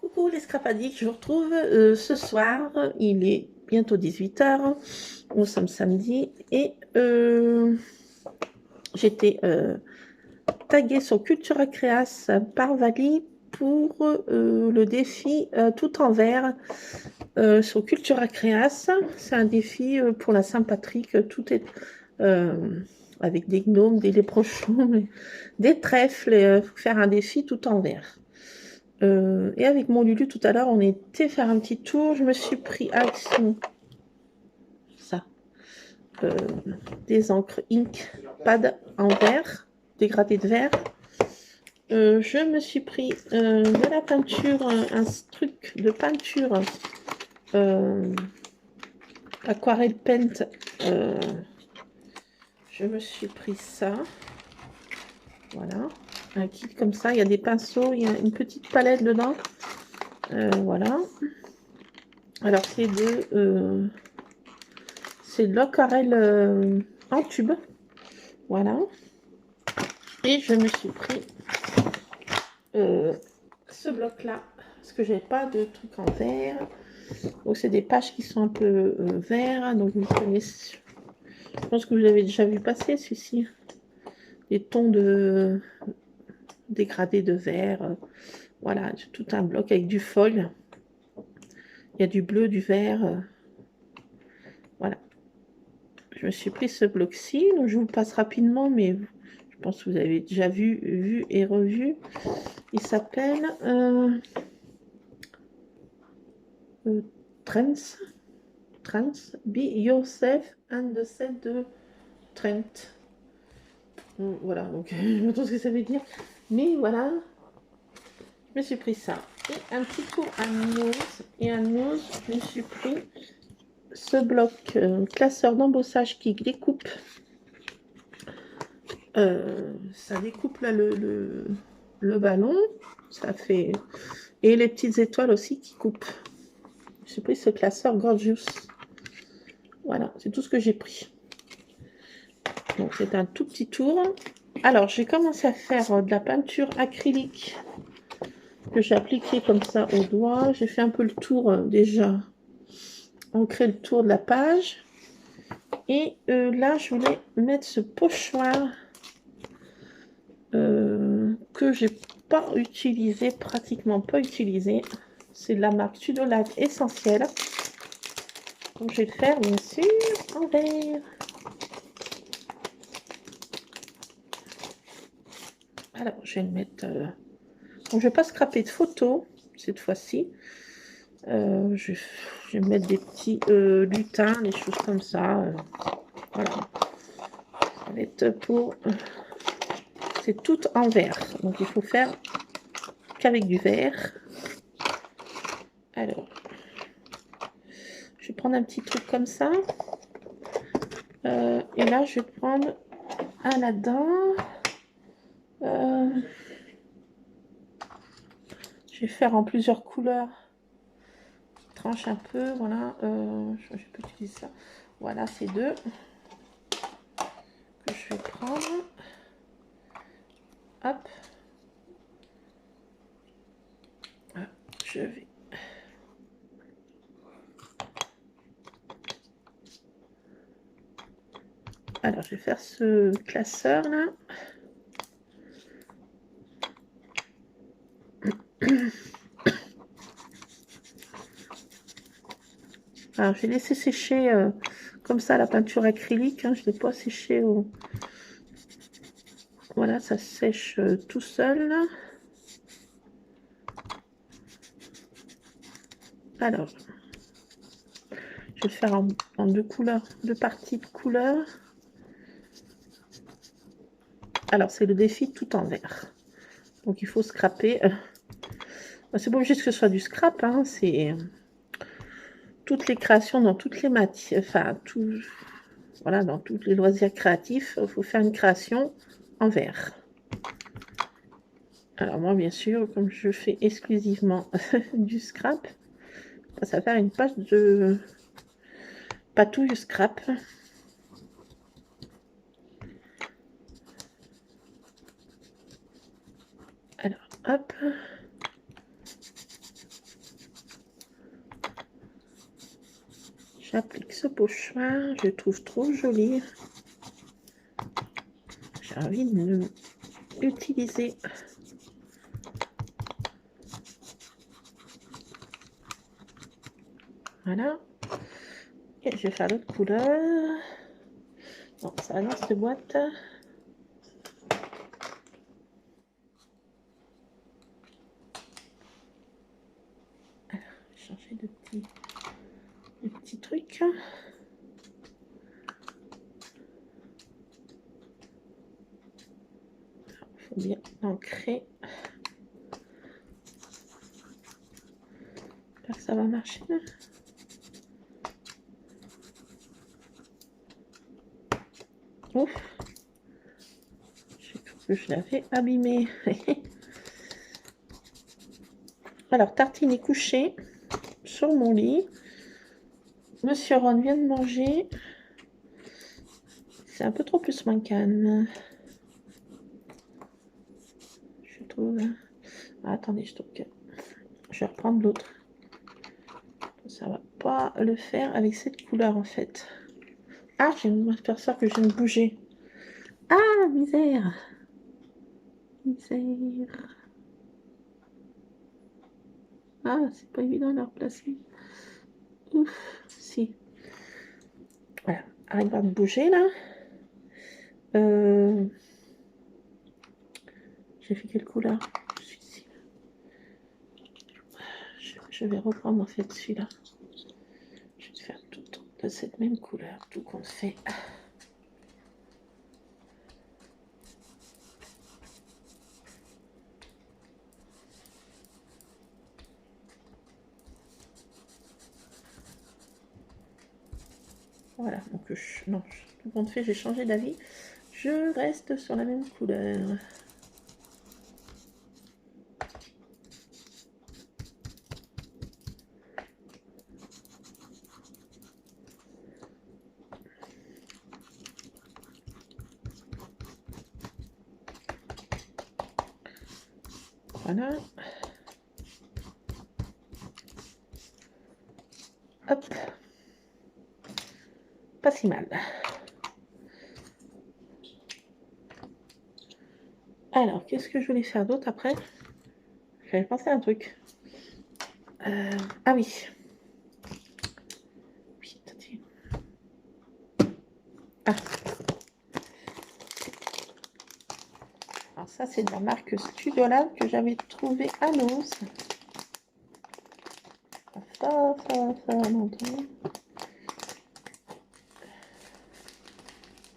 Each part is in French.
Coucou les scrapadiques, je vous retrouve ce soir, il est bientôt 18 h, nous sommes samedi, et j'étais taguée sur Cultura Créas par Vali pour le défi tout en vert sur Cultura Créas. C'est un défi pour la Saint-Patrick, tout est avec des gnomes, des léprochons, des trèfles, faire un défi tout en vert. Et avec mon Lulu, tout à l'heure, on était faire un petit tour. Je me suis pris Action, ça, des encres Ink Pad en verre, dégradé de verre. Je me suis pris de la peinture, un truc de peinture aquarelle paint. Je me suis pris ça. Voilà, un kit comme ça. Il y a des pinceaux, il y a une petite palette dedans. Voilà. Alors, c'est de l'aquarelle en tube. Voilà. Et je me suis pris ce bloc-là, parce que j'avais pas de truc en verre. Donc, c'est des pages qui sont un peu verts. Donc, vous connaissez. Je pense que vous avez déjà vu passer celui-ci. Des tons de dégradés de vert. Voilà, tout un bloc avec du foil. Il y a du bleu, du vert. Voilà. Je me suis pris ce bloc-ci. Donc, je vous le passe rapidement, mais je pense que vous avez déjà vu et revu. Il s'appelle Trends. Be Yourself and the Set de Trent. Voilà, donc je me demande ce que ça veut dire. Mais voilà, je me suis pris ça. Et un petit tour à Nose. Et à Nose, je me suis pris ce bloc classeur d'embossage qui découpe. Ça découpe là le ballon. Ça fait. Et les petites étoiles aussi qui coupent. J'ai pris ce classeur Gorgeous. Voilà, c'est tout ce que j'ai pris. Donc c'est un tout petit tour. Alors j'ai commencé à faire de la peinture acrylique que j'ai appliqué comme ça au doigt. J'ai fait un peu le tour déjà, ancré le tour de la page. Et là je voulais mettre ce pochoir que j'ai pas utilisé, pratiquement pas utilisé. C'est de la marque Sudolave Essentielle. Donc je vais le faire bien sûr en vert. Alors je vais le mettre. Donc, je vais pas scraper de photos cette fois-ci. Je vais mettre des petits lutins, des choses comme ça. Voilà. Ça va être pour. C'est tout en vert. Donc il faut faire qu'avec du vert. Alors. Je vais prendre un petit truc comme ça. Et là, je vais prendre un là-dedans. Je vais faire en plusieurs couleurs. Tranche un peu, voilà. Je peux utiliser ça. Voilà, c'est deux que je vais prendre. Hop. Je vais. Alors, je vais faire ce classeur là. Alors, j'ai laissé sécher comme ça la peinture acrylique. Hein, je ne l'ai pas séché au. Voilà, ça sèche tout seul. Alors, Je vais le faire en deux couleurs, deux parties de couleurs. Alors, c'est le défi tout en vert. Donc, il faut scraper. C'est pas obligé que ce soit du scrap, hein, c'est toutes les créations dans toutes les matières, enfin, voilà, dans tous les loisirs créatifs, il faut faire une création en vert. Alors moi, bien sûr, comme je fais exclusivement du scrap, ça va faire une page de patouille scrap. Alors, hop. J'applique ce pochoir, je le trouve trop joli. J'ai envie de l'utiliser. Voilà. Et je vais faire l'autre couleur. Bon, ça va dans cette boîte. Alors, je vais changer de petits trucs. Il faut bien l'ancrer. J'espère que ça va marcher. Ouf. J'ai cru que je l'avais abîmé. Alors, Tartine est couché sur mon lit. Monsieur Ron vient de manger. C'est un peu trop plus moins calme. Je trouve. Ah, attendez, je trouve que je vais reprendre l'autre. Ça va pas le faire avec cette couleur en fait. Ah, j'ai m'aperçois que je viens de bouger. Ah, misère. Misère. Ah, c'est pas évident de la replacer. Ouf, si. Voilà, arrête de bouger là. J'ai fait quelle couleur? Je vais reprendre en fait celui-là. Je vais faire tout de cette même couleur, tout compte fait. Voilà, donc non, tout compte fait, j'ai changé d'avis. Je reste sur la même couleur. Voilà. Hop. Pas si mal. Alors, qu'est-ce que je voulais faire d'autre après? J'avais pensé à un truc. Ah oui. Oui, attendez. Ah. Alors ça, c'est de la marque Studiolab que j'avais trouvé à Lowe's. Ça longtemps.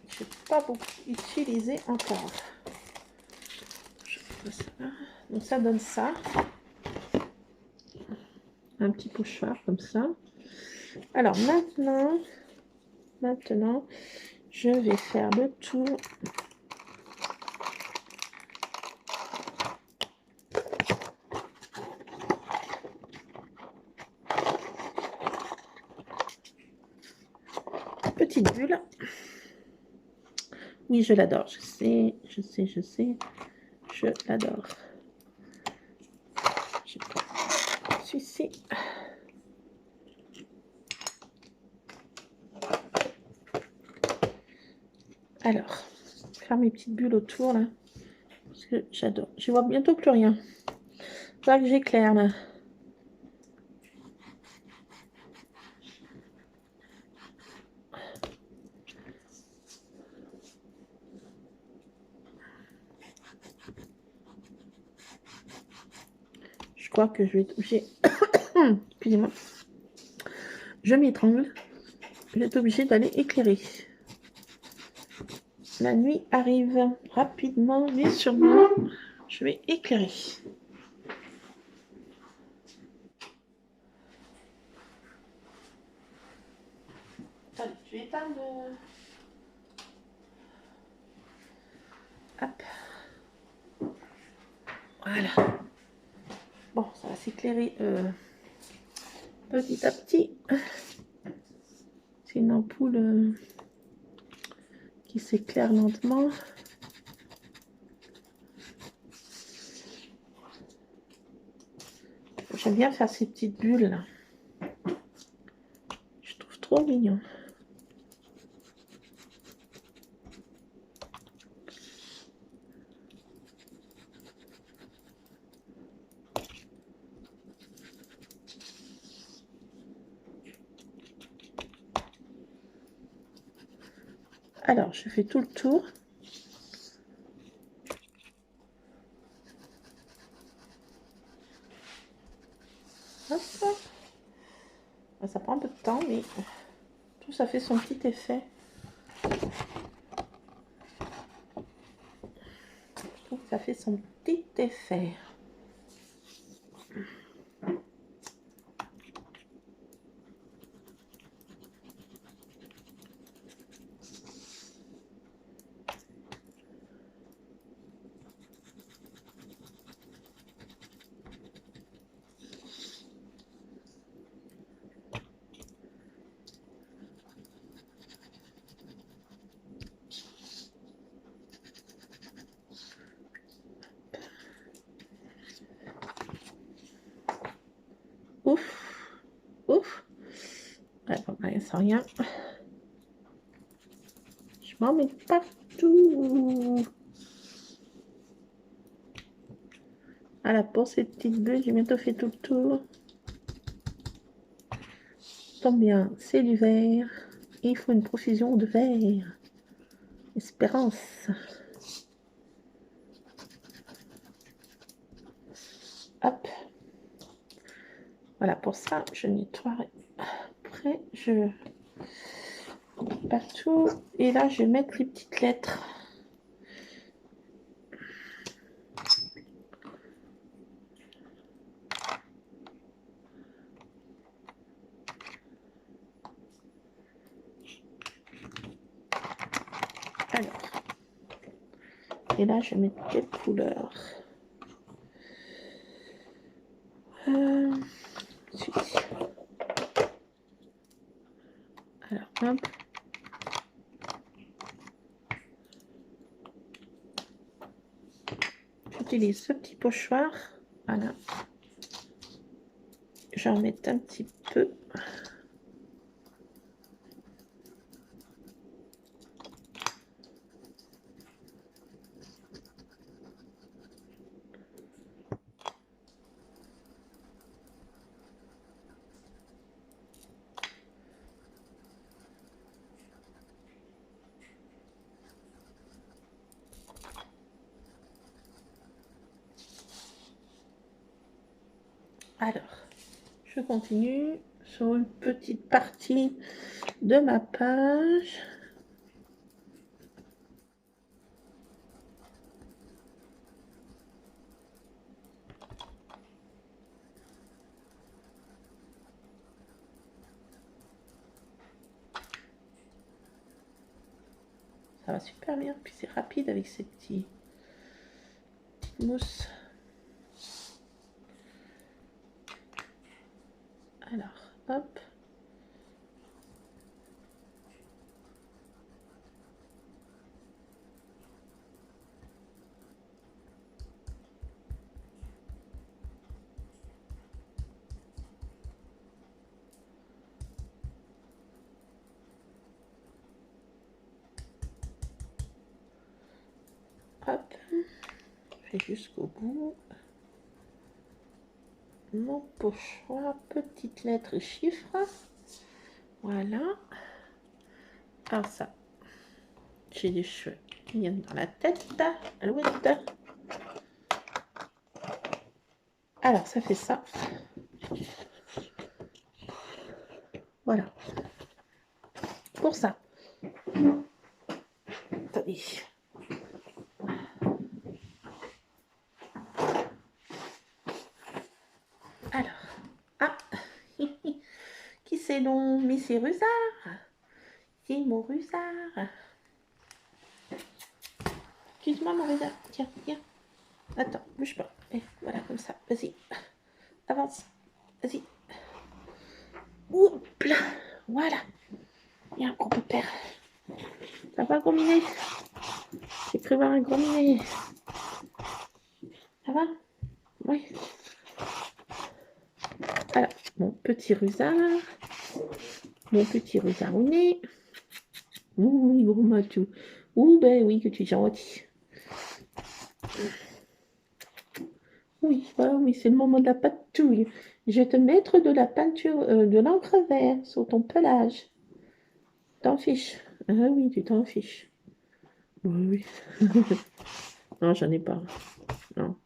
Je n'ai pas beaucoup utilisé encore. Donc ça donne ça. Un petit pochoir comme ça. Alors maintenant, je vais faire le tour. Petite bulle. Oui, je l'adore. Je sais. Je l'adore. Celui-ci. Alors, faire mes petites bulles autour là. Parce que j'adore. Je vois bientôt plus rien. Il faudra que j'éclaire là. Je crois que je vais toucher. Excusez-moi. Je m'étrangle. vous êtes obligé d'aller éclairer. La nuit arrive rapidement, mais sûrement. Je vais éclairer. Allez, je vais éteindre. Hop. Voilà. Bon, ça va s'éclairer petit à petit. C'est une ampoule qui s'éclaire lentement. J'aime bien faire ces petites bulles là. Je trouve trop mignon. Alors, je fais tout le tour. Hop. Ça prend un peu de temps, mais tout ça fait son petit effet. Je trouve que ça fait son petit effet. Ouf, ouf. Ouais, bon, allez, sans rien. Je m'en mets partout. Voilà, pour ces petites bulles, j'ai bientôt fait tout le tour. Tombe bien, c'est du vert. Il faut une profusion de vert. Espérance. Hop. Voilà, pour ça, je nettoierai. Après, je partout. Et là, je vais mettre les petites lettres. Alors. Et là, je vais mettre quelle couleur? Celui-ci. Alors, hop. J'utilise ce petit pochoir. Voilà. J'en mets un petit peu. Alors, je continue sur une petite partie de ma page. Ça va super bien, puis c'est rapide avec ces petites mousses. Alors, hop. Hop. Je fais jusqu'au bout. Mon pochoir, petites lettres et chiffres. Voilà. Alors ça, j'ai des cheveux qui viennent dans la tête. Alouette. Alors, ça fait ça. Voilà. pour ça. Attendez. Alors, ah, qui c'est donc? Mais c'est Rusard. C'est mon Rusard. Excuse-moi, mon Rusard. Tiens, viens. Attends, bouge pas. Et voilà, comme ça. Vas-y. Avance. Vas-y. Oups là. Voilà. Viens, gros père. Ça va, gros minet? J'ai cru voir un gros minet. Ça va? Oui. Alors, mon petit Rusard. Mon petit Rusarounet. Oui, gros matou. Ouh, ben oui, que tu es gentil. Oui, bah oui, c'est le moment de la patouille. Je vais te mettre de la peinture, de l'encre vert sur ton pelage. T'en fiches? Ah oui, tu t'en fiches. Oui, oui. Non, j'en ai pas. Non,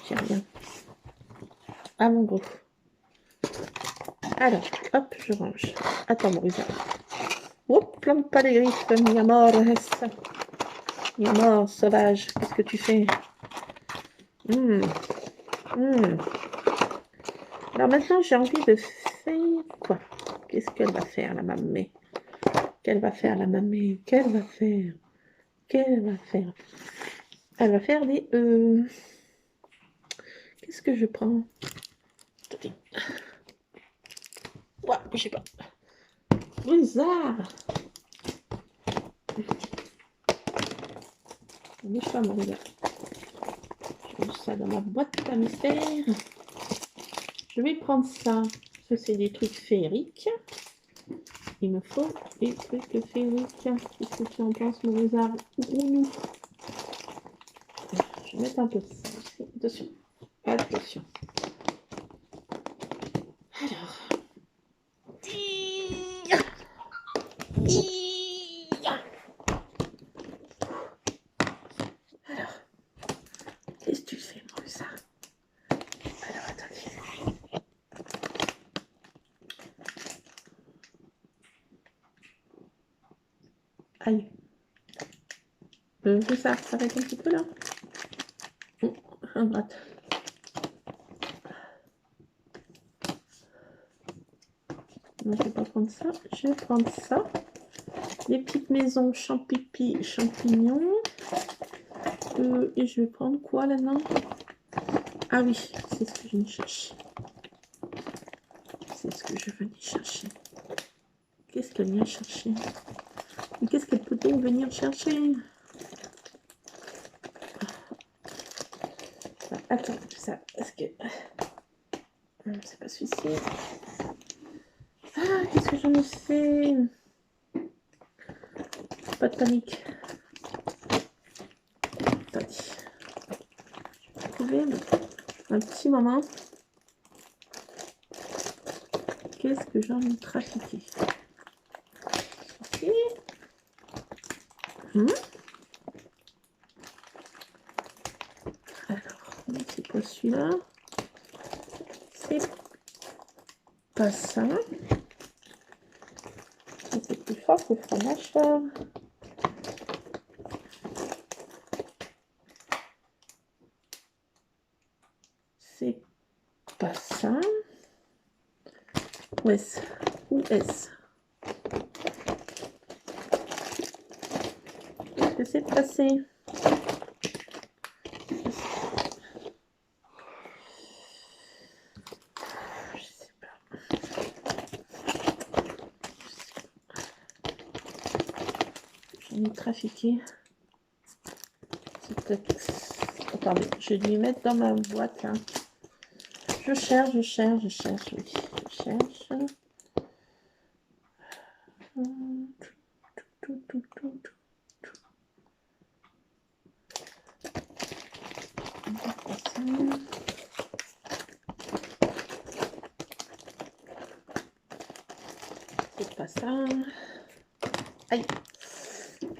j'ai rien. Ah, mon gros. Alors, hop, je range. Attends, mon Rusard. Hop, plante pas les griffes, mi amor. Mi amor, sauvage, qu'est-ce que tu fais? Alors maintenant, j'ai envie de faire quoi? Qu'est-ce qu'elle va faire, la mamie? Qu'elle va faire, la mamie? Qu'elle va faire? Qu'elle va faire? Elle va faire des... Qu'est-ce que je prends? Attendez. Ouais, je sais pas. Bizarre. Bouge pas, mon gars. Je mets ça dans ma boîte à mystère. Je vais prendre ça. Ça, c'est des trucs féeriques. Il me faut des trucs féeriques. Qu'est-ce que tu en penses, mon lézard? Je vais mettre un peu de ça aussi. Attention. Attention. Alors. Alors. Qu'est-ce que tu fais, mon lézard? Alors, attendez. Aïe. Ça s'arrête un petit peu là. Oh, un droite. Non, je vais pas prendre ça. Je vais prendre ça. Les petites maisons champignons. Et je vais prendre quoi là-dedans? Ah oui, c'est ce que je venais chercher. C'est ce que je venais chercher. Qu'est-ce qu'elle vient chercher? Mais qu'est-ce qu'elle peut donc venir chercher? Attends, ça, est-ce que... Non, c'est pas celui-ci. Ah, qu'est-ce que j'en ai fait? Pas de panique. Attendez. Je vais trouver un petit moment. Qu'est-ce que j'en ai trafiqué? Ici. Alors, c'est pas celui-là. C'est pas ça. C'est plus fort que le fromage. C'est pas ça. Où est-ce? Où est-ce? Qu'est-ce que c'est passé? Je sais pas. J'en ai trafiqué. C'est peut-être... Attendez, je vais lui mettre dans ma boîte là. Je cherche, oui. Je cherche. C'est pas ça. Aïe.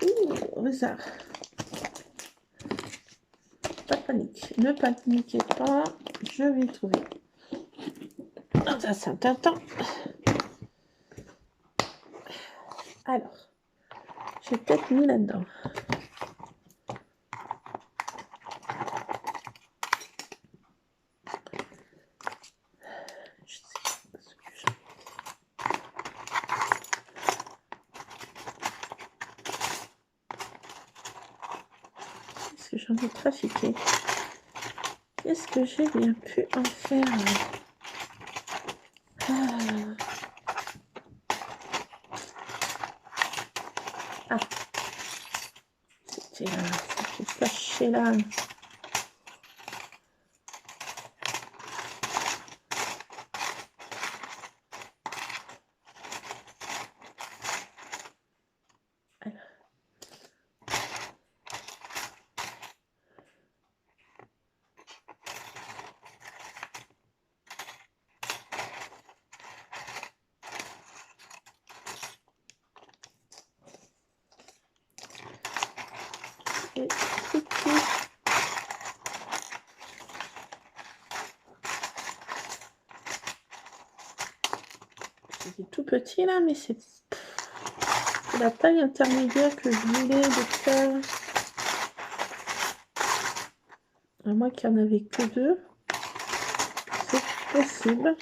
Ouh, Rusard. Pas de panique. Ne paniquez pas. Je vais le trouver. Ça, c'est un temps. Alors, j'ai peut-être mis là-dedans. Est-ce que j'en ai trafiqué? Qu'est-ce que j'ai bien pu en faire? Ah, c'était là, c'était caché là. C'est tout petit. C'est tout petit là, mais c'est la taille intermédiaire que je voulais de faire. À moins qu'il n'y en avait que 2. C'est possible.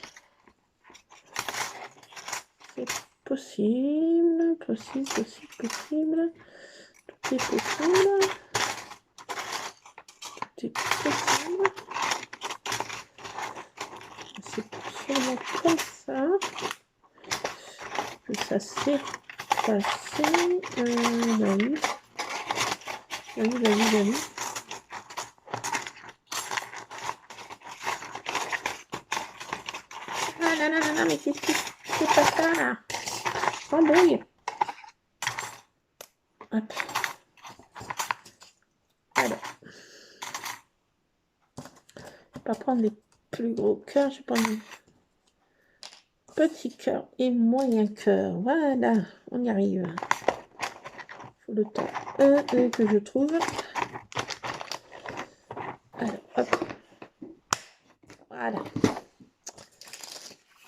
C'est possible. Possible. Tout est possible. Tout est possible. C'est sûrement comme ça que ça s'est passé. Bah oui. Non, mais qu'est-ce que c'est pas ça là? Embrouille. Hop. Alors. Je vais pas prendre les plus gros cœurs, je vais prendre les petits cœurs et moyen cœur. Voilà, on y arrive. Faut le temps que je trouve. Alors, hop. Voilà.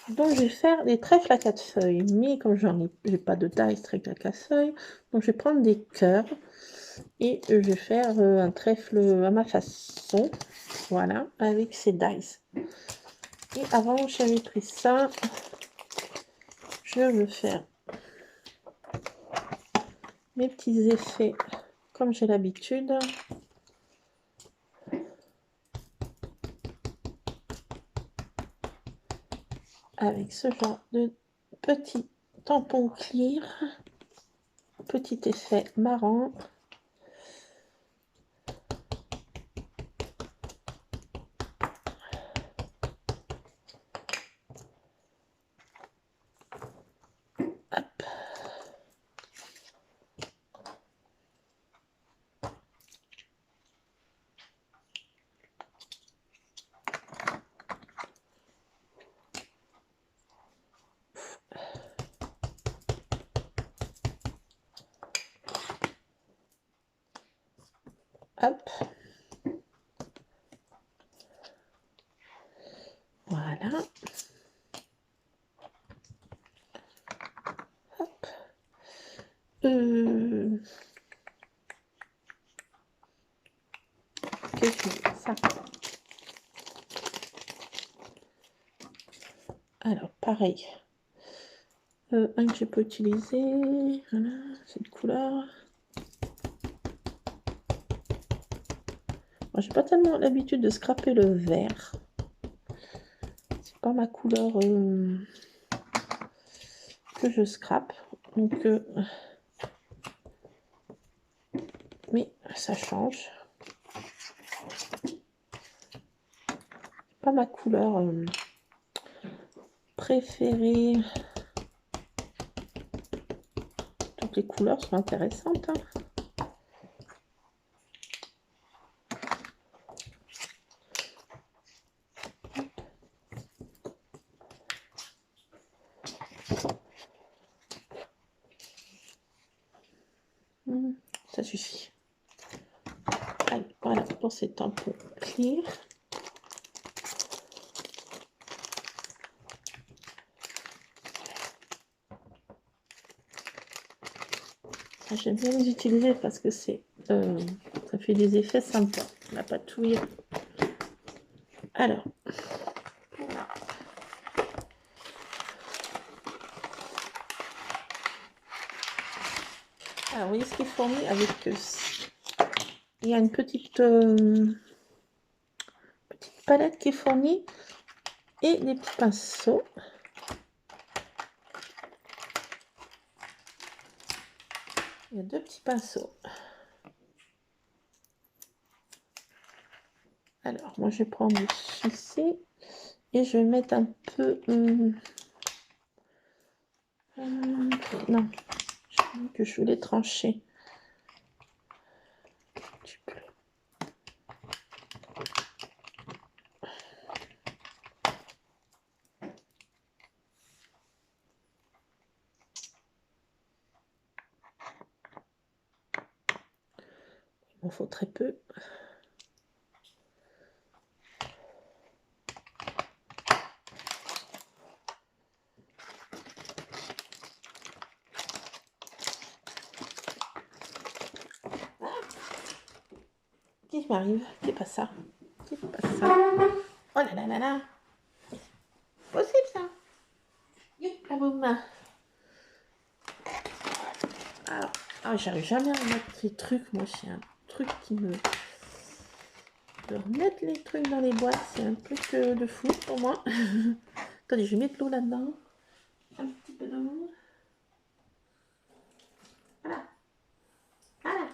Donc, je vais faire des trèfles à 4 feuilles. Mais comme j'ai pas de dice trèfle à 4 feuilles, donc je vais prendre des cœurs et je vais faire un trèfle à ma façon. Voilà, avec ces dice. Et avant, j'avais pris ça. Je veux faire mes petits effets comme j'ai l'habitude. Avec ce genre de petit tampon clear. Petit effet marrant. Hop. Hop. Voilà. Hop. Qu'est-ce que c'est ça? Alors, pareil. Un que je peux utiliser. Voilà, cette couleur. Moi, j'ai pas tellement l'habitude de scraper le vert. C'est pas ma couleur que je scrape. Donc, mais ça change. Pas ma couleur préférée. Toutes les couleurs sont intéressantes. Hein. Ça suffit. Allez, voilà pour ces tampons clear. J'aime bien les utiliser parce que ça fait des effets sympas. La patouille. Alors. Alors, vous voyez ce qui est fourni avec... il y a une petite palette qui est fournie et des petits pinceaux. Il y a 2 petits pinceaux. Alors, moi, je vais prendre celui-ci et je vais mettre un peu... non, que je voulais trancher. Il m'en faut très peu. Qu'est-ce qui m'arrive? C'est pas ça. C'est pas ça. Oh là là là là. Possible ça. La boum. Ah, j'arrive jamais à remettre ces trucs. Moi, c'est un truc qui me... De remettre les trucs dans les boîtes, c'est un truc de fou pour moi. Attendez, je vais mettre l'eau là-dedans. Un petit peu d'eau. Voilà. Voilà.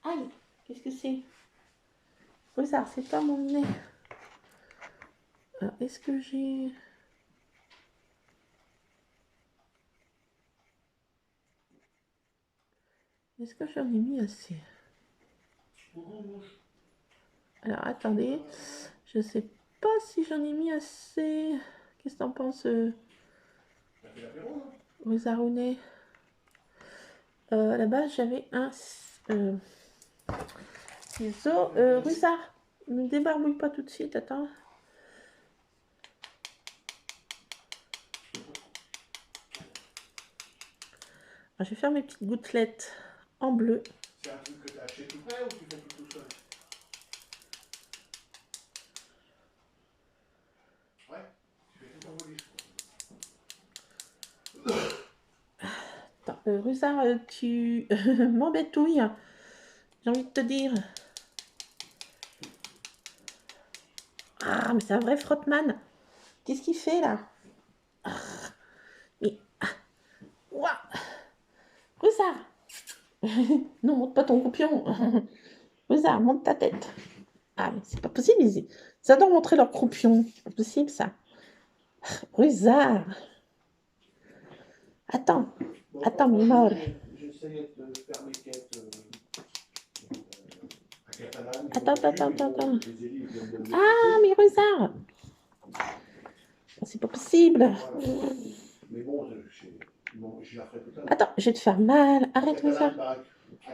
Aïe, qu'est-ce que c'est? Regarde, c'est pas mon nez. Alors, est-ce que j'ai... Est-ce que j'en ai mis assez? Alors, attendez. Je sais pas si j'en ai mis assez. Qu'est-ce que t'en penses, Rosarounet? À la base, j'avais un ciseau. Rusard, ne débarbouille pas tout de suite, attends. Alors, je vais faire mes petites gouttelettes en bleu. C'est un truc que tu as acheté tout près ou tu fais tout seul? Ouais, tu fais tout en police. Attends, Rusard, tu m'embêtouilles. J'ai envie de te dire. Ah, mais c'est un vrai frotteman. Qu'est-ce qu'il fait là? Mais... Ouah. Rusard. Non, monte pas ton croupion. Rusard, monte ta tête. Ah, mais c'est pas possible. Ils adorent montrer leur croupion. C'est pas possible, ça. Rusard. Attends. Bon, Attends, mais mort. J'essayais de faire mes quêtes à Catalane. Attends. Ah, mais Rusard. C'est pas possible. Voilà. Mais bon, je la ferai tout à l'heure. Attends, je vais te faire mal. Arrête, Rusard.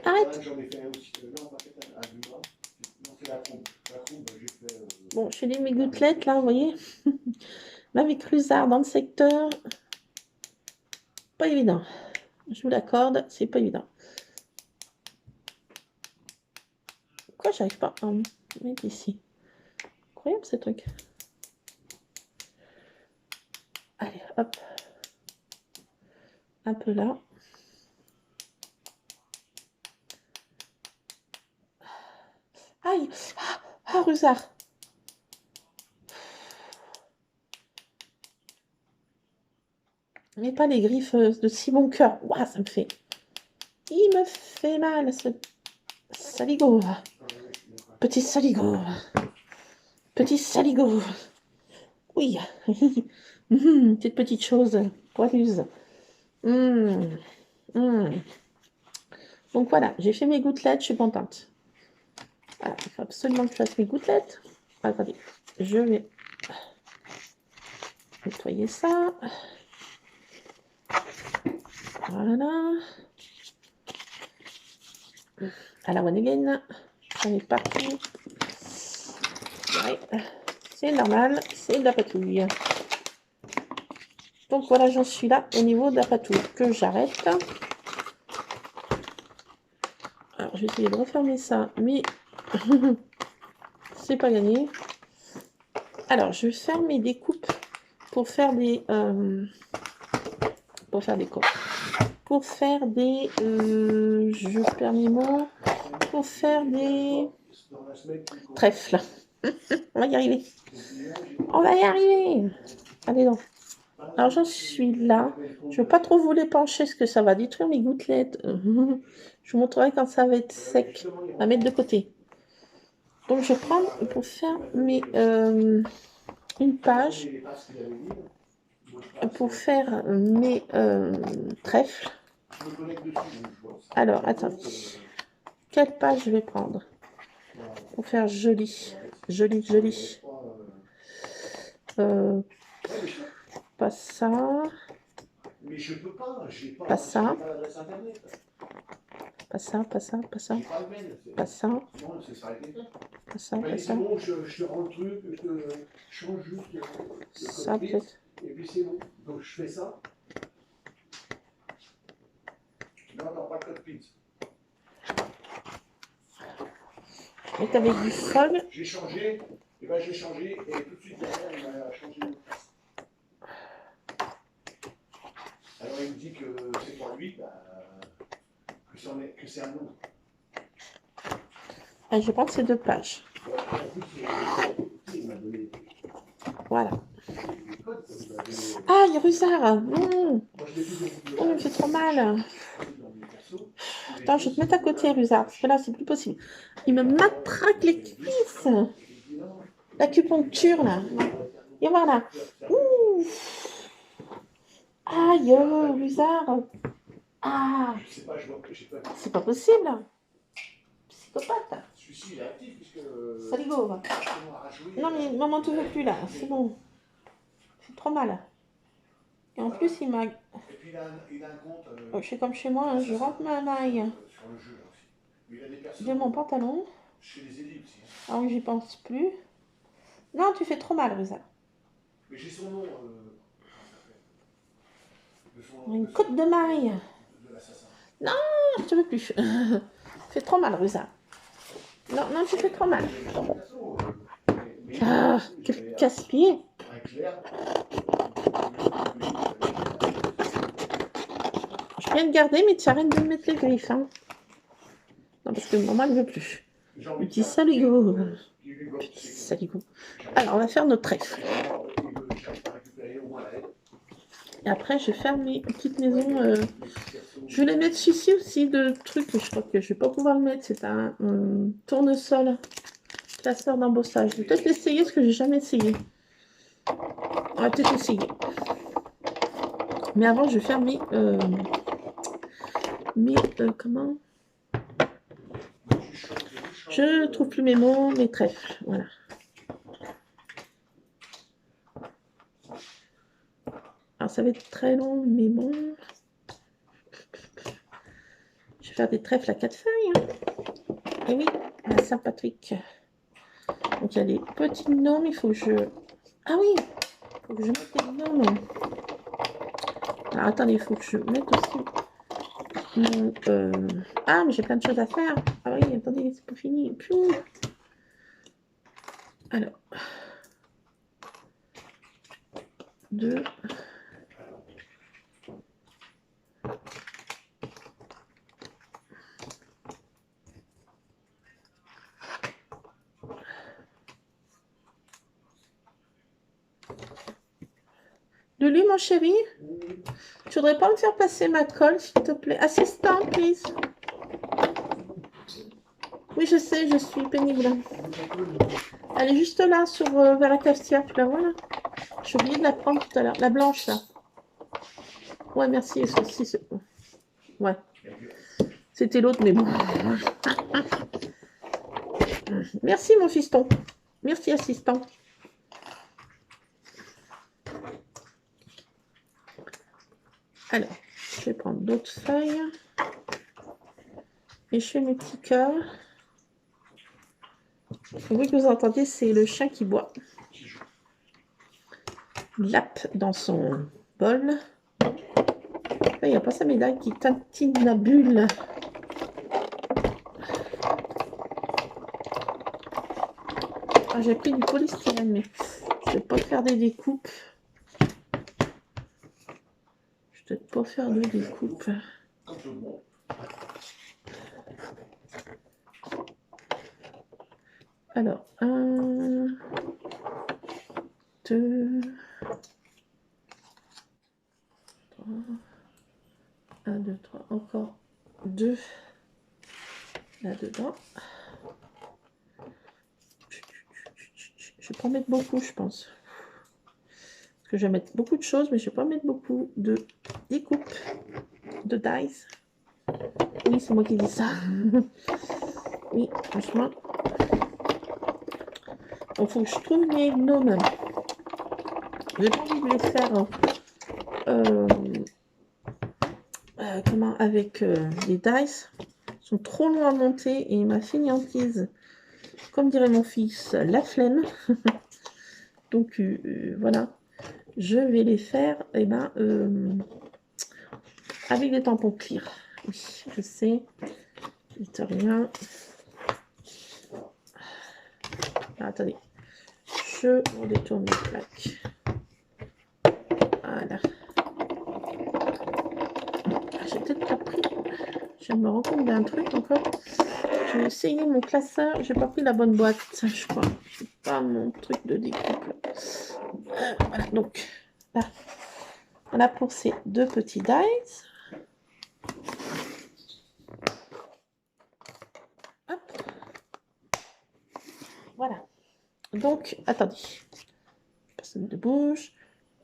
Arrête. J'en ai fait aussi. Non, pas Catalane, à Dumas. Non, c'est la Croube. La Croube, j'ai fait... Bon, je fais mes gouttelettes, là, vous voyez. Mais avec Rusard dans le secteur, pas évident. Je vous l'accorde, c'est pas évident. Pourquoi j'arrive pas à mettre ici? Incroyable, ce truc. Allez, hop. Un peu là. Aïe! Ah, Rusard! Mais pas les griffes de si bon cœur. Ouah, ça me fait... Il me fait mal, ce saligo. Petit saligo. Petit saligo. Oui. Cette petite chose poiluuse. Donc voilà, j'ai fait mes gouttelettes, je suis contente. Voilà, il faut absolument que je fasse mes gouttelettes. Attendez, je vais nettoyer ça. Voilà. À la one again. J'en ai partout. Ouais. C'est normal, c'est de la patouille. Donc voilà, j'en suis là au niveau de la patouille que j'arrête. je vais essayer de refermer ça, mais c'est pas gagné. Alors, je vais faire mes découpes pour faire des... pour faire des quoi? Pour faire des... je perds mes mots. Pour faire des trèfles. On va y arriver. On va y arriver. Allez donc. Alors j'en suis là. Je ne veux pas trop vous les pencher parce que ça va détruire mes gouttelettes. Je vous montrerai quand ça va être sec. On va mettre de côté. Donc je prends pour faire mes, une page. Pour faire mes trèfles. Alors attendez. Quelle page je vais prendre pour faire joli, joli, joli. Pas ça. Pas ça. Pas ça, pas ça, pas ça. Pas ça. Pas ça, pas ça. Ça peut-être. Et puis c'est bon. Donc je fais ça. Non, non, pas de code pins. Et avec du fog. J'ai changé, et ben j'ai changé, et tout de suite derrière, il m'a changé de place. Alors il me dit que c'est pour lui, bah, que c'est un nom. Et je vais prendre ces deux pages. Voilà. Ah, il y a Rusard. Non. Oh, il me fait trop mal. Attends, je vais te mettre à côté, Rusard, parce que là, c'est plus possible. Il me matraque les cuisses. L'acupuncture, là. Et voilà. Ouh. Aïe, Rusard. Ah. C'est pas possible. Psychopathe. Celui-ci, il est actif, puisque... Saligo. Non, mais maman, tu veux plus, là. C'est bon. C'est trop mal. Et en plus, il m'a... Et puis il a un compte... je fais comme chez moi, hein, je rentre ma maille sur le jeu, aussi. Mais il a des personnes... de mon pantalon. Chez les élites aussi. Alors que j'y pense plus. Non, tu fais trop mal, Rusa. Mais j'ai son nom... Une côte de maille. De l'assassin. Non, je te veux plus. Tu fais trop mal, Rusa. Non, non, tu fais trop mal. Ah, quel casse-pied. Je viens de garder, mais tu arrêtes de me mettre les griffes. Hein. Non, parce que maman ne veut plus. Petit saligo. Petit saligo. Alors, on va faire notre trèfle. Et après, je vais faire mes petites maisons. Je vais les mettre ici aussi de trucs. Je crois que je vais pas pouvoir le mettre. C'est un tournesol. Classeur d'embossage. Je vais peut-être l'essayer parce que j'ai jamais essayé. On va peut-être essayer. Mais avant, je vais faire mes comment? Je trouve plus mes mots, mes trèfles. Voilà. Alors, ça va être très long, mais bon. Je vais faire des trèfles à 4 feuilles. Hein. Et oui, la Saint-Patrick. Donc, il y a des petits gnomes. Il faut que je... Ah oui, il faut que je mette les gnomes. Alors, attendez, il faut que je mette aussi... Ah, mais j'ai plein de choses à faire. Ah oui, attendez, c'est pas fini. Piou. Alors... 2... Lulu, mon chéri, tu voudrais pas me faire passer ma colle, s'il te plaît? Assistant, please. Oui, je sais, je suis pénible. Elle est juste là, sur, vers la cafetière, tu la vois là? J'ai oublié de la prendre tout à l'heure. La blanche, là. Ouais, merci. Ouais. C'était l'autre, mais bon. Merci, mon fiston. Merci, assistant. Alors, je vais prendre d'autres feuilles. Et je fais mes petits cœurs. Le bruit que vous entendez, c'est le chien qui boit. Il lappe dans son bol. Là, il n'y a pas sa médaille qui tintinabule. Ah, j'ai pris du polystyrène, mais je vais pas faire des découpes. Je vais peut-être pas faire de découpes. Alors, 1, 2, 3, 1, 2, 3, encore 2 là-dedans. Je vais pas mettre beaucoup, je pense. Parce que je vais mettre beaucoup de choses, mais je vais pas mettre beaucoup de découpes, de dice. Oui, c'est moi qui dis ça. Oui, franchement. Il faut que je trouve mes gnomes. J'ai pas envie de les faire comment, avec les dice. Ils sont trop longs à monter et ma fainéantise, comme dirait mon fils, la flemme. Donc voilà, je vais les faire avec des tampons clear. Oui, je sais, dites rien. Ah, attendez, je redétourne mes plaques. Voilà. Ah, j'ai peut-être pas pris. Je viens de me rendre compte d'un truc encore. Je vais essayer mon classeur. J'ai pas pris la bonne boîte, je crois. C'est pas mon truc de découpe. Voilà, donc là, voilà pour ces deux petits dice. Hop. Voilà. Donc, attendez. Personne ne bouge.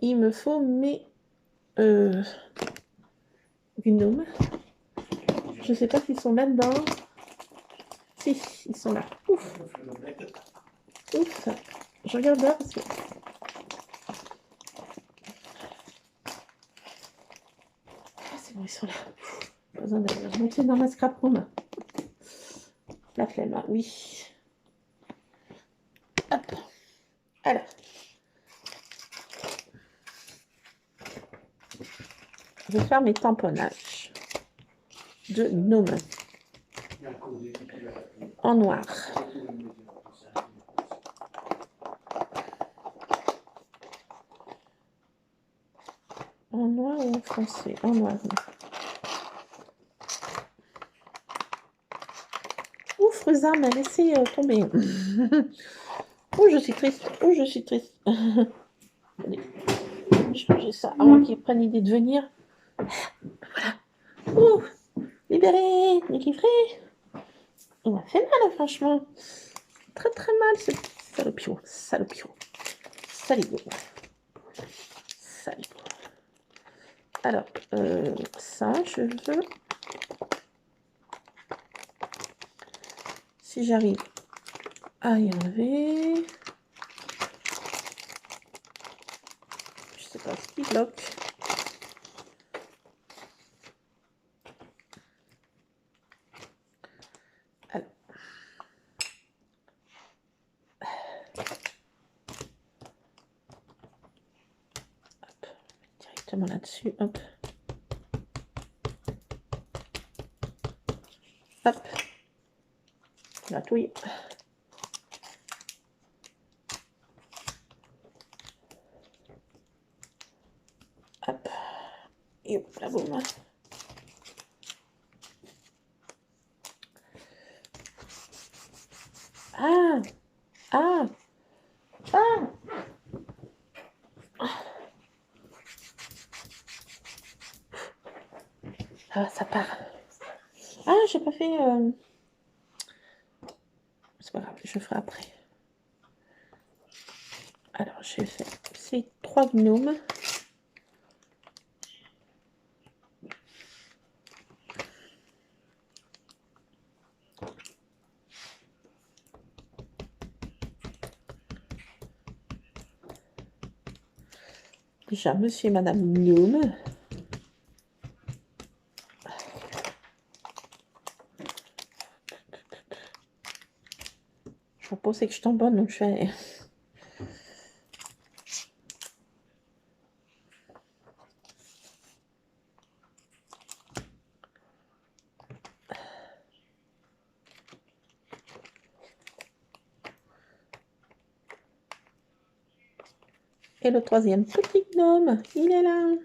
Il me faut mes gnomes. Je sais pas s'ils sont là-dedans. Si, ils sont là. Ouf. Ouf. Je regarde là parce que... Ah, c'est bon, ils sont là. Pas besoin d'aller remonter dans ma scrap room. La flemme, hein. Oui. Hop. Alors. Je vais faire mes tamponnages de gnomes en noir. En noir ou en français? En noir. Ouf, Freza m'a laissé tomber. Oh, je suis triste. Oh, je suis triste. Allez, je vais changer ça avant qu'il prenne l'idée de venir. Voilà. Ouh, libéré, délivré. Il m'a fait mal, franchement. Très très mal, ce salopio. Salopio. Saligo. Saligo. Alors, ça, je veux... Si j'arrive à y enlever... Je sais pas ce qui bloque. Alors. Hop. Directement là-dessus. Hop. Hop. La touille. Hop. Et hop, la boum. Ah. Ah. Ah. Ah, ça part. Ah, j'ai pas fait... C'est pas grave, je ferai après. Alors, j'ai fait ces 3 gnomes. Déjà, monsieur et madame gnome. Je pensais que je tombe bonne, donc je fais... Et le troisième petit gnome, il est là.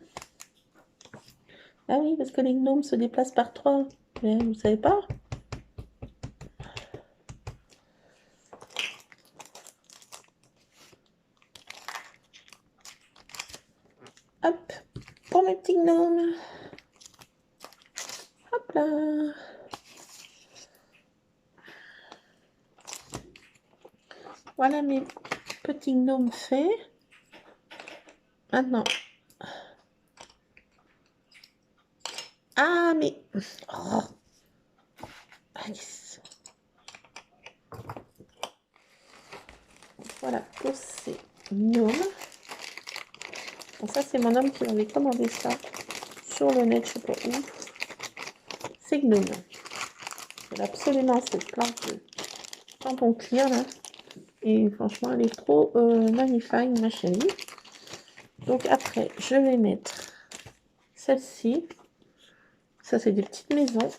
Ah oui, parce que les gnomes se déplacent par trois. Mais vous savez pas? Hop, pour mes petits gnomes. Hop là. Voilà mes petits gnomes faits. Maintenant. Ah, mais... Oh. Alice. Voilà, pour ces gnomes. Bon, ça, c'est mon homme qui m'avait commandé ça sur le net, je sais pas où. C'est gnome. Il a absolument cette plante de tampon clear, là. Et franchement, elle est trop magnifique, ma chérie. Donc après, je vais mettre celle-ci. Ça, c'est des petites maisons.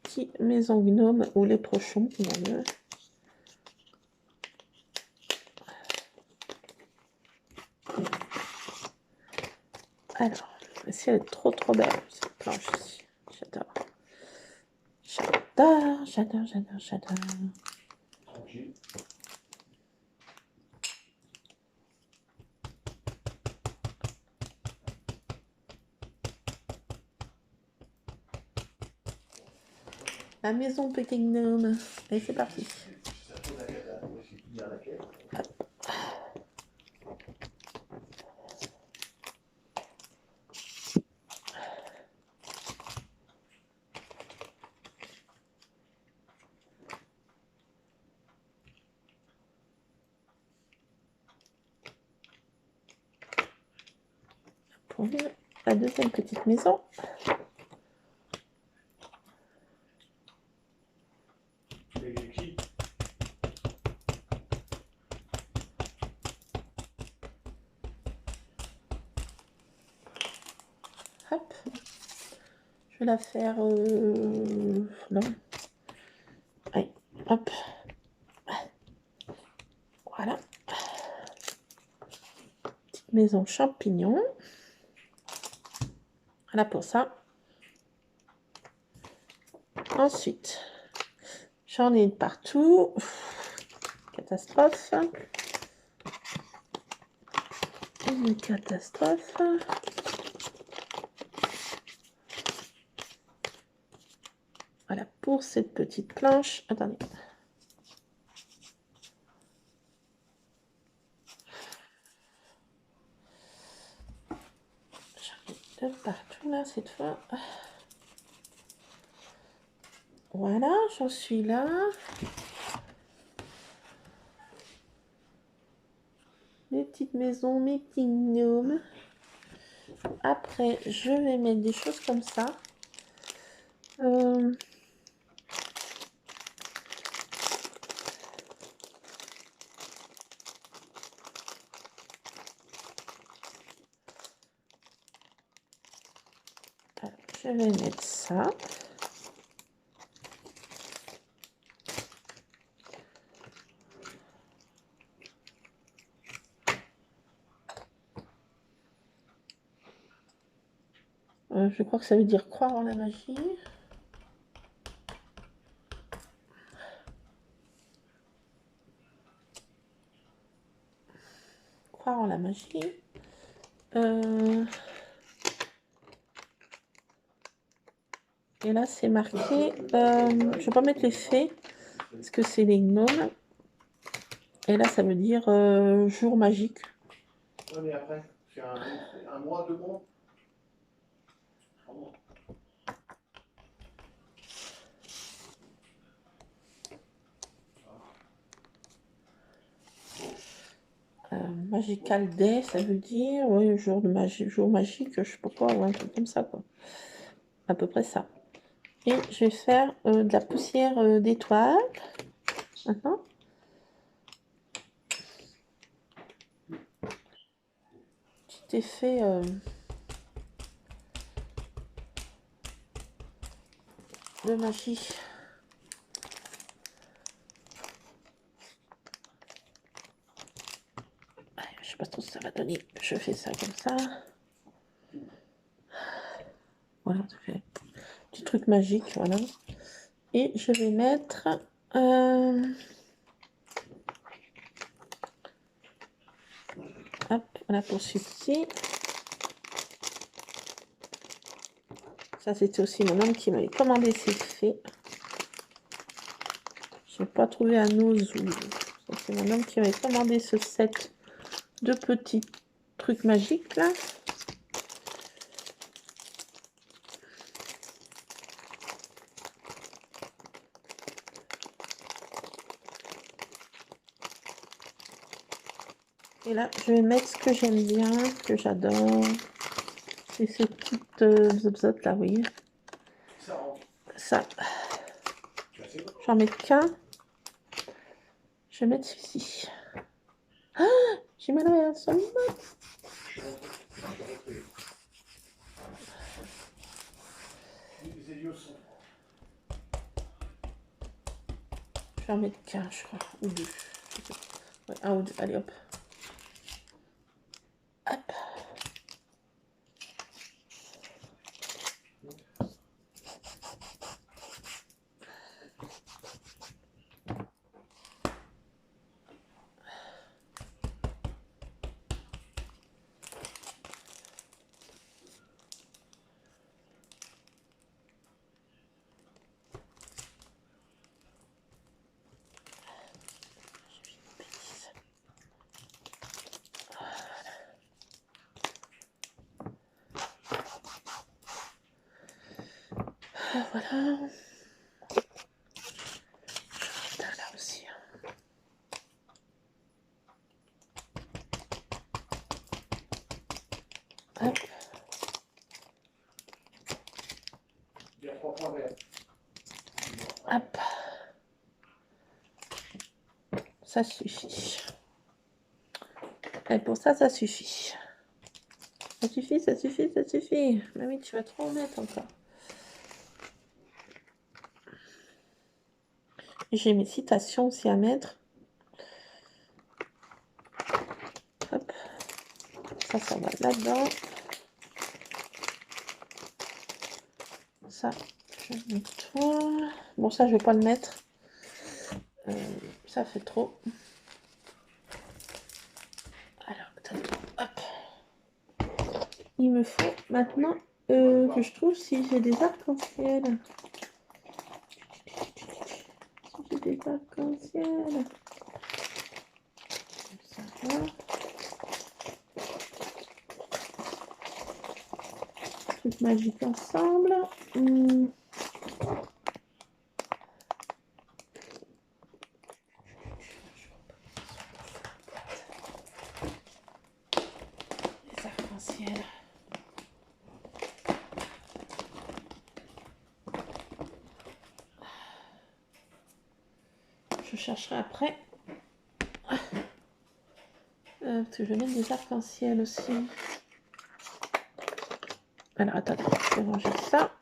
Petites maisons gnomes ou les prochons, comme on veut. Alors, si elle est trop belle, cette planche ici. J'adore. J'adore. Tranquille. La maison petit gnome. Et c'est parti. Ça tourne la cata, moi je sais plus dire laquelle. Pour la deuxième petite maison. Et qui? Hop. Je vais la faire... non. Allez, hop. Voilà. Petite maison champignon. Voilà pour ça. Ensuite, j'en ai de partout. Catastrophe. Une catastrophe. Voilà pour cette petite planche. Attendez. J'en ai de partout là cette fois. Voilà, j'en suis là. Mes petites maisons, mes petits gnomes. Après, je vais mettre des choses comme ça. Alors, je vais mettre ça. Je crois que ça veut dire croire en la magie. Croire en la magie. Et là, c'est marqué. Je ne vais pas mettre les fées, parce que c'est les gnomes. Et là, ça veut dire jour magique. Ouais, mais après, c'est un mois, 2 mois. Magical Day, ça veut dire ouais, jour de magie, jour magique, je sais pas quoi, ouais, un truc comme ça, quoi. À peu près ça. Et je vais faire de la poussière d'étoiles. Maintenant. Petit effet de magie. Allez, je fais ça comme ça. Voilà, ça fait un petit truc magique, voilà. Et je vais mettre... hop, voilà pour celui-ci. Ça, c'était aussi mon homme qui m'avait commandé ces faits. Je n'ai pas trouvé à nos ou. C'est mon homme qui m'avait commandé ce set de petits trucs magiques là. Et là, je vais mettre ce que j'aime bien, que j'adore. C'est ces petites zop là, vous voyez. Ça. J'en mets qu'un. Je vais mettre celui-ci. Ah, j'ai mal à la somme. Je vais en mettre qu'un, je crois, ou deux. Ouais, un ou deux, allez hop. Hop. Voilà. Là aussi. Hop. Hop. Ça suffit. Et pour ça, ça suffit. Ça suffit, ça suffit, ça suffit. Mamie, tu vas trop en mettre encore. J'ai mes citations aussi à mettre. Hop. Ça va là-dedans. Ça, je nettoie. Bon, ça, je vais pas le mettre. Ça fait trop. Alors, hop. Il me faut maintenant que je trouve si j'ai des arcs-en-ciel. Si j'ai des arcs-en-ciel. Ça va. Truc magique ensemble. Les arcs-en-ciel. Je chercherai après. Parce que je vais mettre des arcs-en-ciel aussi. Alors, attendez, je vais ranger ça.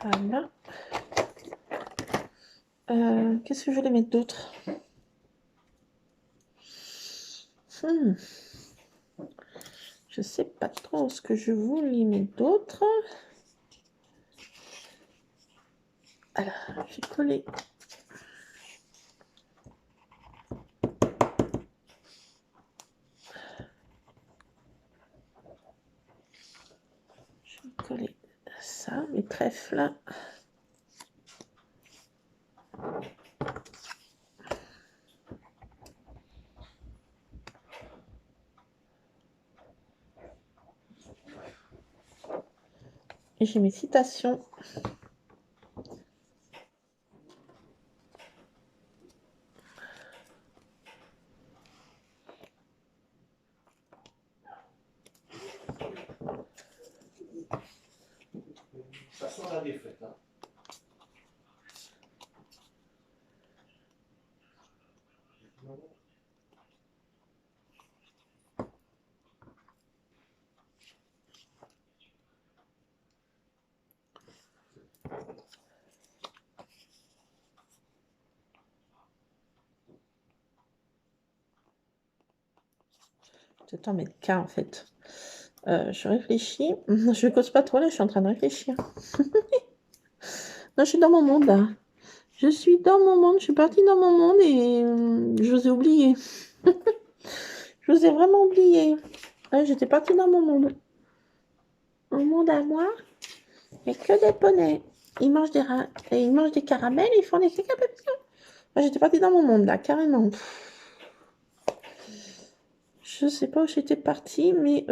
Voilà. Qu'est-ce que je vais mettre d'autre? Je sais pas trop ce que je voulais mettre d'autre. Alors, j'ai collé. J'ai collé ça, mes trèfles. Et j'ai mes citations. Ça sent la défaite. Hein. peut-être en mettre qu'un en fait. Je réfléchis. Je cause pas trop là, je suis en train de réfléchir. Non, je suis dans mon monde là. Je suis dans mon monde, je suis partie dans mon monde et je vous ai oublié. Je vous ai vraiment oublié. Ouais, j'étais partie dans mon monde. Mon monde à moi, il n'y a que des poneys. Ils mangent ils mangent des caramels et ils font des caca papillons. Moi, j'étais partie dans mon monde là, carrément. Je sais pas où j'étais partie, mais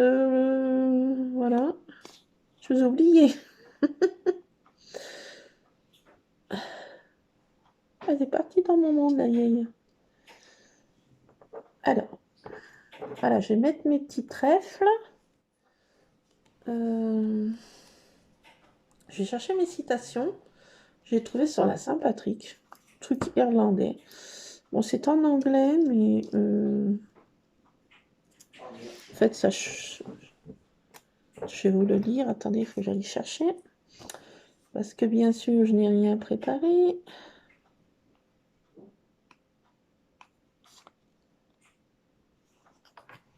voilà. Je vous ai oublié. Elle est partie dans mon monde, la vieille. Alors, voilà, je vais mettre mes petits trèfles. Je vais chercher mes citations. J'ai trouvé sur la Saint-Patrick. Truc irlandais. Bon, c'est en anglais, mais... En fait, ça... Je vais vous le lire. Attendez, il faut que j'aille chercher. Parce que, bien sûr, je n'ai rien préparé.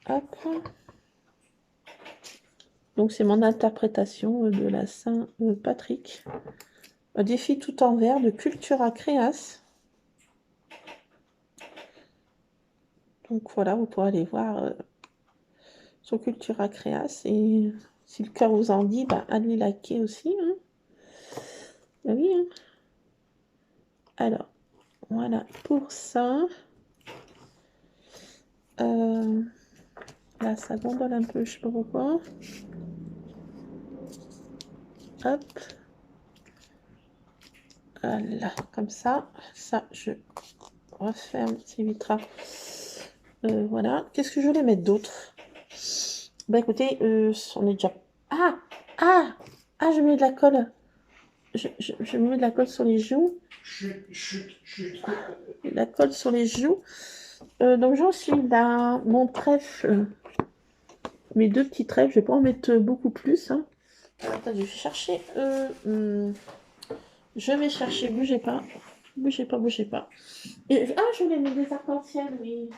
Hop. Donc, c'est mon interprétation de la Saint-Patrick. Un défi tout en vert de Cultura Creas. Donc, voilà, vous pourrez aller voir sur Cultura Creas. Et si le cœur vous en dit, bah, allez liker aussi. Hein. Bah oui. Hein. Alors, voilà pour ça. Là, ça gondole un peu, je sais pas pourquoi. Hop. Voilà, comme ça. Ça, je referme, ça évitera. Voilà. Qu'est-ce que je voulais mettre d'autre? Bah écoutez, on est déjà... Ah! Je mets de la colle. Je mets de la colle sur les joues. Chut. La colle sur les joues. Donc j'en suis là. Mon trèfle. Mes deux petits trèfles. Je vais pas en mettre beaucoup plus. Hein. Alors, attends, je vais chercher. Je vais chercher. Bougez pas. Bougez pas. Et, je voulais mettre des arcs-en-ciel, oui.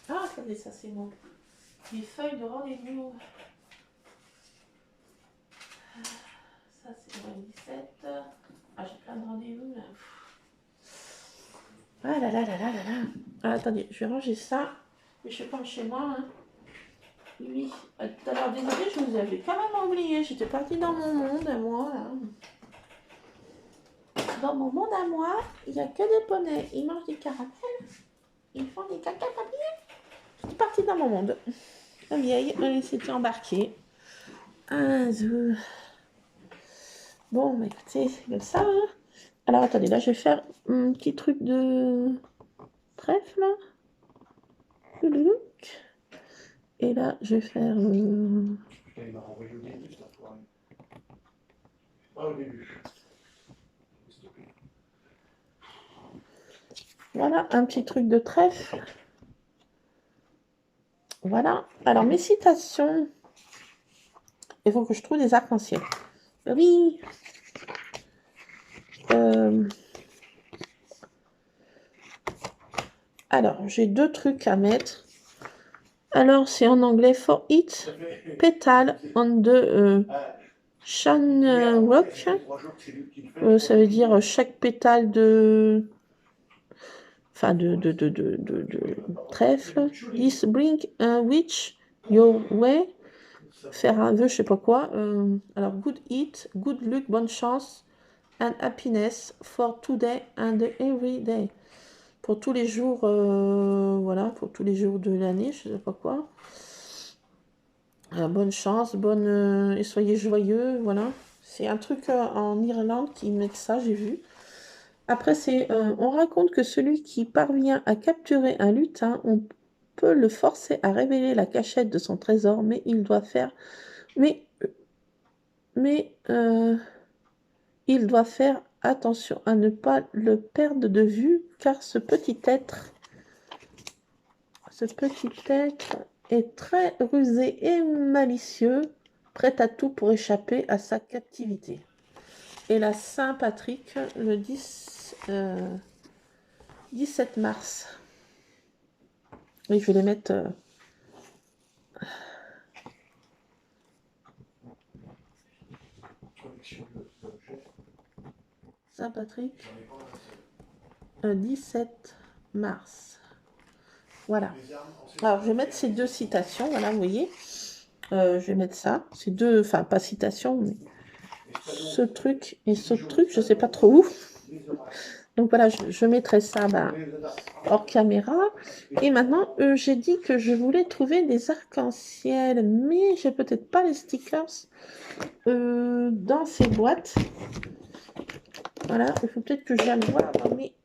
Ah, attendez, ça c'est bon. Les feuilles de rendez-vous. Ça c'est le 17. Ah, j'ai plein de rendez-vous là. Ah là là là là là là. Ah, attendez, je vais ranger ça. Mais je pense chez moi. Hein. Oui. Alors, désolé, je vous avais quand même oublié. J'étais partie dans mon monde à moi. Là. Dans mon monde à moi, il n'y a que des poneys. Ils mangent des caramels. Ils font des caca papillons. J'étais partie dans mon monde. La vieille, elle s'était embarquée. Un zou. Bon, bah écoutez, c'est comme ça. Hein. Alors, attendez, là, je vais faire un petit truc de trèfle. Là. Et là, je vais faire... Il m'a renvoyé au début, cette fois. Pas au début. Voilà, un petit truc de trèfle. Voilà. Alors, mes citations. Il faut que je trouve des arcs-en-ciel. Oui. Alors, j'ai deux trucs à mettre. Alors, c'est en anglais. For it, pétale on the shamrock. Ça veut dire chaque pétale de... Enfin, de trèfle. This bring a witch your way. Faire un vœu, je sais pas quoi. Alors, good eat, good luck, bonne chance, and happiness for today and every day. Pour tous les jours, voilà, pour tous les jours de l'année, je sais pas quoi. Bonne chance, et soyez joyeux, voilà. C'est un truc en Irlande qui met ça, j'ai vu. Après, on raconte que celui qui parvient à capturer un lutin, on peut le forcer à révéler la cachette de son trésor, mais il doit faire attention à ne pas le perdre de vue, car ce petit être est très rusé et malicieux, prêt à tout pour échapper à sa captivité. Et la Saint-Patrick, le 17 mars. Oui, je vais les mettre... Saint-Patrick, 17 mars. Voilà. Alors, je vais mettre ces deux citations, voilà, vous voyez. Je vais mettre ça. Ces deux, enfin, pas citations, mais ce truc et ce truc, je sais pas trop où. Donc voilà, je mettrai ça hors caméra. Et maintenant, j'ai dit que je voulais trouver des arcs-en-ciel, mais j'ai peut-être pas les stickers dans ces boîtes. Voilà, il faut peut-être que j'aille voir dans mes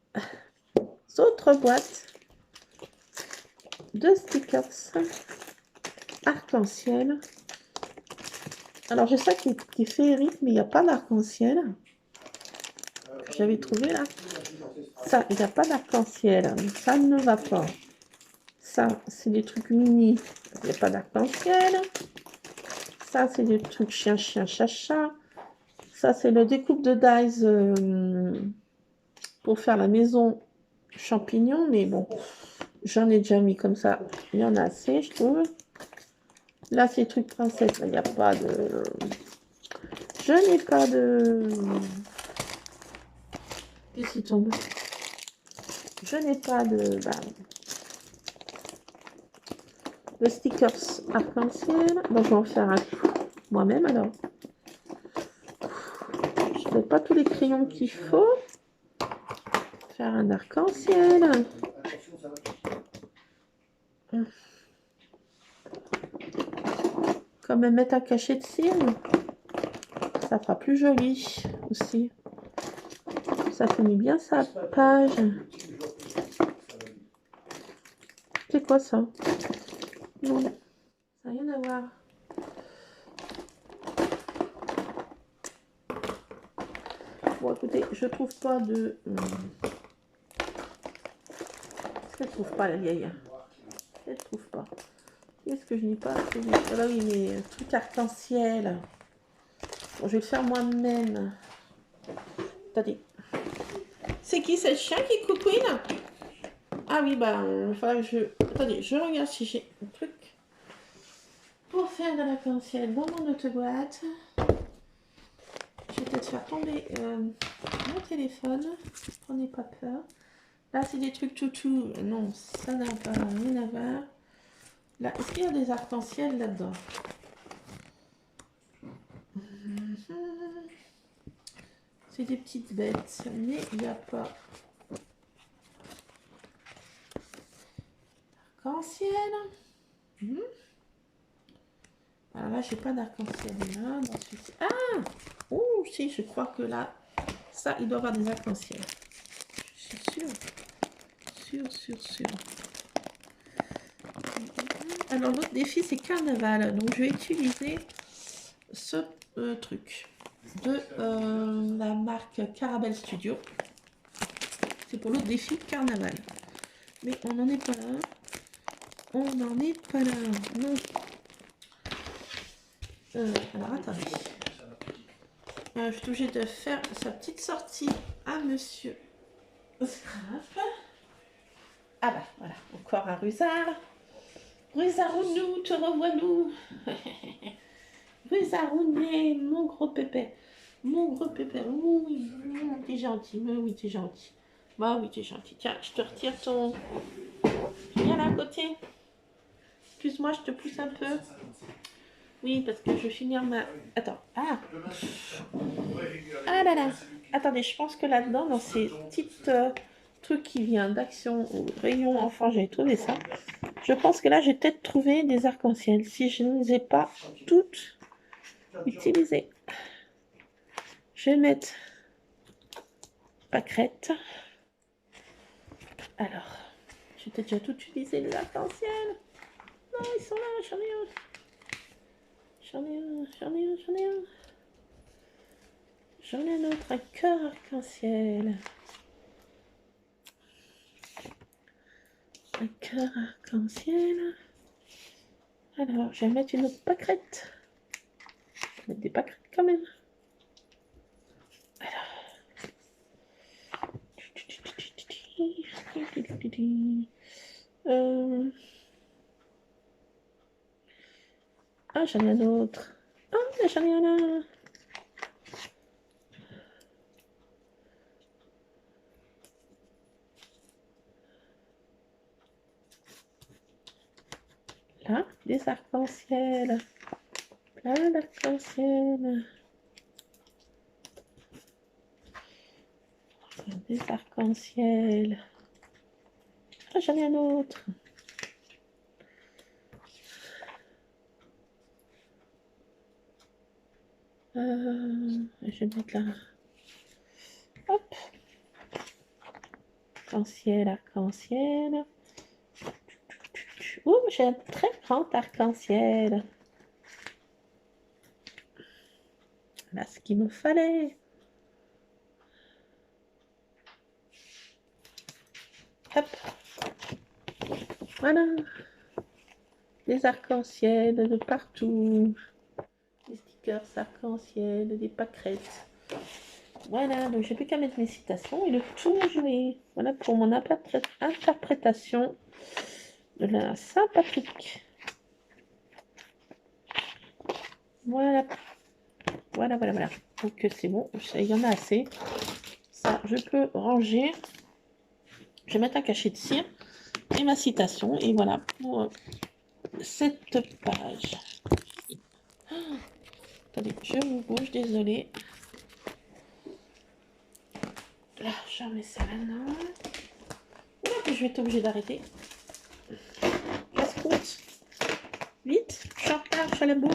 autres boîtes de stickers arc-en-ciel. Alors j'ai ça qui est féerique, mais il n'y a pas d'arc-en-ciel. J'avais trouvé là. Ça, il n'y a pas d'arc-en-ciel. Ça ne va pas. Ça, c'est des trucs mini. Il n'y a pas d'arc-en-ciel. Ça, c'est des trucs chien, chien, chat, chat. Ça, c'est le découpe de dies pour faire la maison champignon. Mais bon, j'en ai déjà mis comme ça. Il y en a assez, je trouve. Là, c'est trucs princesse. Il n'y a pas de... Je n'ai pas de... Qu'est-ce qui tombe? Je n'ai pas de stickers arc-en-ciel. Donc, je vais en faire un moi-même alors. Je n'ai pas tous les crayons qu'il faut. Faire un arc-en-ciel. Comme mettre un cachet de cire. Ça fera plus joli aussi. Ça finit bien sa page. C'est quoi ça? Non, ça n'a rien à voir. Bon, écoutez, je trouve pas de... Je ne trouve pas la vieille. Je ne trouve pas. Qu'est-ce que je n'ai pas trouvé? Ah bah oui, mais truc arc-en-ciel. Bon, je vais le faire moi-même. Attendez. C'est qui, c'est le chien qui coucouine? Ah oui, bah, il faudra que je... Attendez, je regarde si j'ai un truc pour faire de l'arc-en-ciel dans mon autoboîte. Je vais peut-être faire tomber mon téléphone. Prenez pas peur. Là, c'est des trucs toutous. Non, ça n'a pas rien à voir. Là, est-ce qu'il y a des arcs-en-ciel là-dedans? C'est des petites bêtes, mais il n'y a pas arc-en-ciel. Alors là, j'ai pas d'arc-en-ciel là. Dans celui-ci. Ah! Oh, si, je crois que là, ça, il doit avoir des arcs-en-ciel. Je suis sûre. Alors, l'autre défi, c'est carnaval. Donc, je vais utiliser ce truc de la marque Carabel Studio. C'est pour l'autre défi carnaval. Mais on n'en est pas là. Non. Alors, attendez. Je suis obligée de faire sa petite sortie à monsieur Scrap. Ah bah, voilà. Encore un rusard. Rusardounou, te revois-nous. Rusarounet, mon gros pépé. Oui, t'es gentil. Oui, t'es gentil. Bah oui, t'es gentil. Tiens, je te retire ton... Viens là à côté. Excuse-moi, je te pousse un peu. Oui, parce que je vais finir ma... Attends. Ah là là. Attendez, je pense que là-dedans, dans ces petites trucs qui viennent d'Action au rayon enfant, j'ai trouvé ça. Je pense que là, j'ai peut-être trouvé des arcs-en-ciel. Si je ne les ai pas toutes utilisées. Je vais mettre pâquerette. Alors, j'ai peut-être déjà tout utilisé les arcs-en-ciel. Non, ils sont là, j'en ai un. J'en ai un autre, un cœur arc-en-ciel. Un cœur arc-en-ciel. Alors, je vais mettre une autre pâquerette. Je vais mettre des pâquerettes quand même. Alors. j'en ai un autre. Ah, j'en ai un là. Là, des arcs-en-ciel. Plein d'arcs-en-ciel. Des arcs-en-ciel. Ah, j'en ai un autre. Je vais mettre là. Hop. Arc-en-ciel, arc-en-ciel. Ouh, j'ai un très grand arc-en-ciel. Là, ce qu'il me fallait. Hop. Voilà. Des arcs-en-ciel de partout. Des stickers arc-en-ciel, des pâquerettes. Voilà, donc j'ai plus qu'à mettre mes citations et le tout est joué. Voilà pour mon interprétation de la Saint-Patrick. Voilà. Voilà. Donc c'est bon, il y en a assez. Ça, je peux ranger. Je vais mettre un cachet de cire et ma citation. Et voilà pour cette page. Attendez, je vous bouge, désolé. Là, je remets ça maintenant. Je vais être obligée d'arrêter. Casse-croûte. Vite, je suis en retard, je suis à la bourre.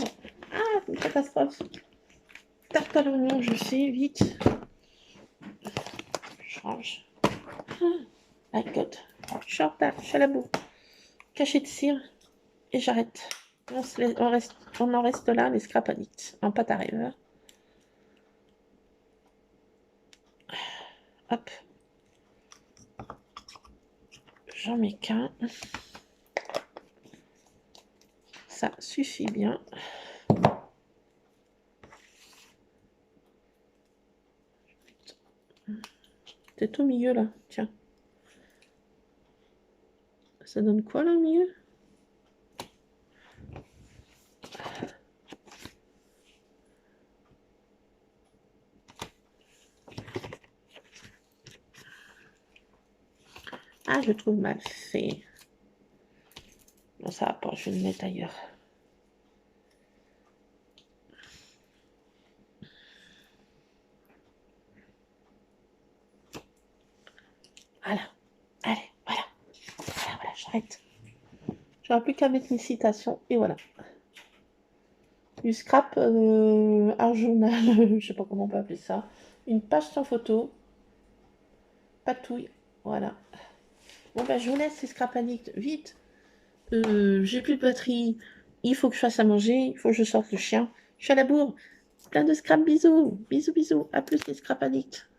Ah, c'est une catastrophe. Tarte à l'oignon, je sais, vite. Je change. Ah, my God. Je suis en retard, je suis à la bourre. Cachet de cire et j'arrête. On en reste là, les scrap addicts, en pâte à rêveur. Hop. J'en mets qu'un. Ça suffit bien. C'est au milieu là, tiens. Ça donne quoi là au milieu? Ah, je le trouve mal fait. Non, ça va pas, je vais le mettre ailleurs. Voilà. Allez, voilà. Voilà, j'arrête. J'aurai plus qu'à mettre mes citations et voilà. Du scrap art journal, je sais pas comment on peut appeler ça. Une page sans photo. Patouille. Voilà. Bon ben je vous laisse ces scrap addicts vite. J'ai plus de batterie. Il faut que je fasse à manger. Il faut que je sorte le chien. Je suis à la bourre. Plein de scrap, bisous. Bisous. À plus les scrap addicts.